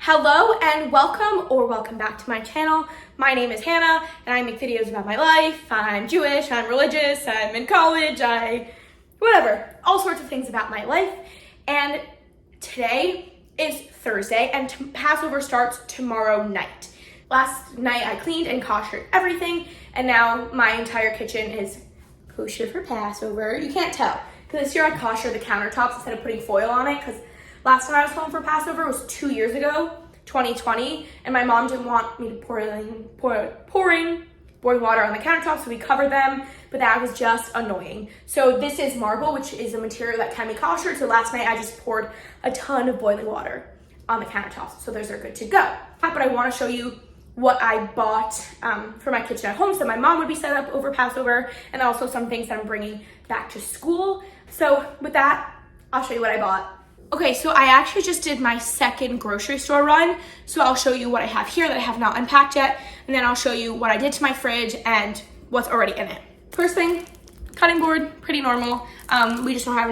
Hello and welcome back to my channel. My name is Hannah and I make videos about my life. I'm Jewish, I'm religious, I'm in college, whatever, all sorts of things about my life. And today is Thursday and Passover starts tomorrow night. Last night I cleaned and koshered everything and now my entire kitchen is kosher for Passover. You can't tell because this year I koshered the countertops instead of putting foil on it because last time I was home for Passover was 2 years ago, 2020, and my mom didn't want me to pouring boiling water on the countertops, so we covered them, but that was just annoying. So this is marble, which is a material that can be koshered, so last night I just poured a ton of boiling water on the countertops, so those are good to go. But I want to show you what I bought for my kitchen at home, so my mom would be set up over Passover, and also some things that I'm bringing back to school. So with that, I'll show you what I bought. Okay, so I actually just did my second grocery store run, so I'll show you what I have here that I have not unpacked yet, and then I'll show you what I did to my fridge and what's already in it. First thing, cutting board, pretty normal. We just don't have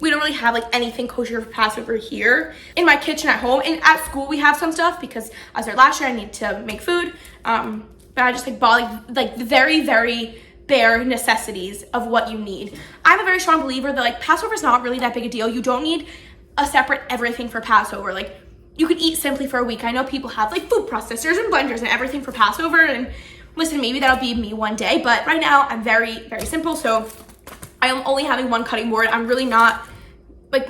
we don't really have like anything kosher for Passover here in my kitchen at home. And at school we have some stuff because I was there last year, I need to make food. But I just bought like very, very bare necessities of what you need. I'm a very strong believer that Passover is not really that big a deal. You don't need a separate everything for Passover. You could eat simply for a week. I know people have food processors and blenders and everything for Passover, and listen, maybe that'll be me one day, but right now I'm very, very simple. So I am only having one cutting board. I'm really not,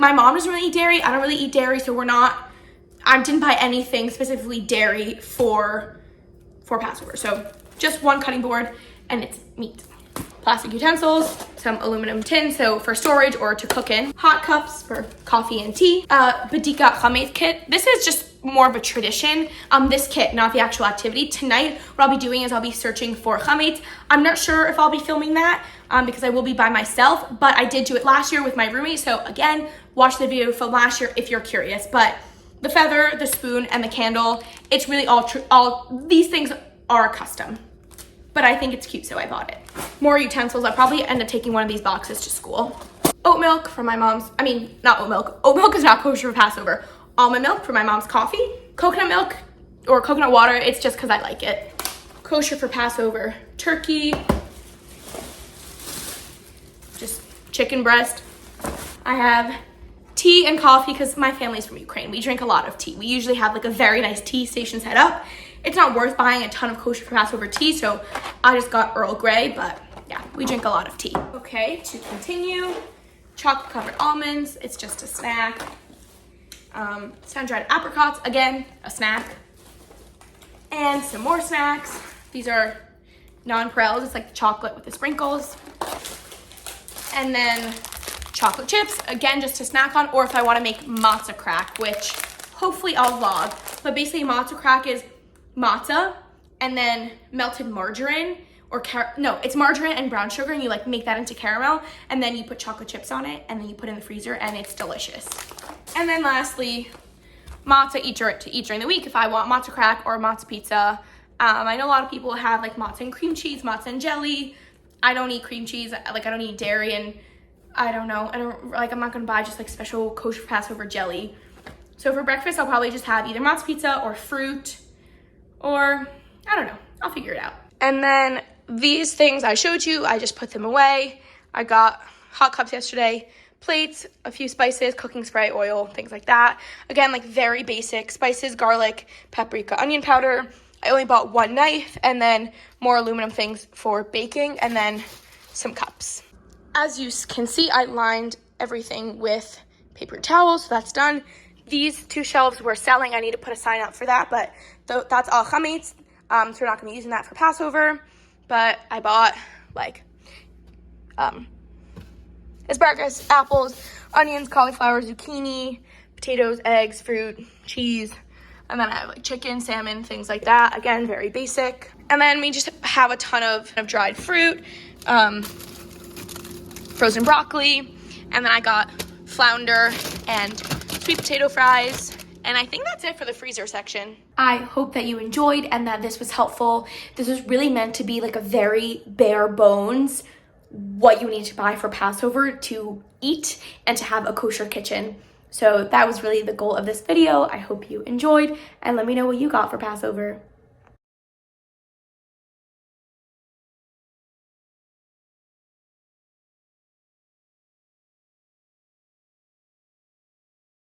my mom doesn't really eat dairy. I don't really eat dairy, so I didn't buy anything specifically dairy for Passover. So just one cutting board and it's meat. Plastic utensils, some aluminum tin, so for storage or to cook in. Hot cups for coffee and tea. Badika chametz kit. This is just more of a tradition. This kit, not the actual activity. Tonight, what I'll be doing is I'll be searching for chametz. I'm not sure if I'll be filming that because I will be by myself, but I did do it last year with my roommate. So again, watch the video from last year if you're curious. But the feather, the spoon, and the candle, it's really all these things are custom. But I think it's cute, so I bought it. More utensils. I'll probably end up taking one of these boxes to school. Oat milk for my mom's, not oat milk. Oat milk is not kosher for Passover. Almond milk for my mom's coffee. Coconut milk or coconut water, it's just because I like it. Kosher for Passover. Turkey. Just chicken breast. I have tea and coffee because my family's from Ukraine. We drink a lot of tea. We usually have a very nice tea station set up. It's not worth buying a ton of kosher for Passover tea, so I just got Earl Grey, but yeah, we drink a lot of tea. Okay, to continue, chocolate covered almonds, it's just a snack. Sun-dried apricots, again, a snack. And some more snacks. These are non-Perels, it's chocolate with the sprinkles. And then chocolate chips, again, just to snack on, or if I wanna make matzah crack, which hopefully I'll vlog. But basically matzah crack is matzah and then melted margarine it's margarine and brown sugar, and you make that into caramel, and then you put chocolate chips on it, and then you put it in the freezer, and it's delicious. And then lastly, matzah to eat during the week if I want matzah crack or matzah pizza. I know a lot of people have matzah and cream cheese, matzah and jelly. I don't eat cream cheese, I don't eat dairy, and I don't know, I'm not gonna buy just special kosher Passover jelly. So for breakfast, I'll probably just have either matzah pizza or fruit, or I don't know, I'll figure it out. And then these things I showed you, I just put them away. I got hot cups yesterday, plates, a few spices, cooking spray, oil, things like that. Again, very basic spices, garlic, paprika, onion powder. I only bought one knife, and then more aluminum things for baking, and then some cups. As you can see, I lined everything with paper towels, so that's done. These two shelves were selling. I need to put a sign up for that, but that's all chametz, so we're not going to be using that for Passover. But I bought asparagus, apples, onions, cauliflower, zucchini, potatoes, eggs, fruit, cheese, and then I have chicken, salmon, things like that. Again, very basic. And then we just have a ton of dried fruit, frozen broccoli, and then I got flounder and sweet potato fries, and I think that's it for the freezer section. I hope that you enjoyed and that this was helpful. This was really meant to be a very bare bones what you need to buy for Passover to eat and to have a kosher kitchen. So that was really the goal of this video. I hope you enjoyed, and let me know what you got for Passover.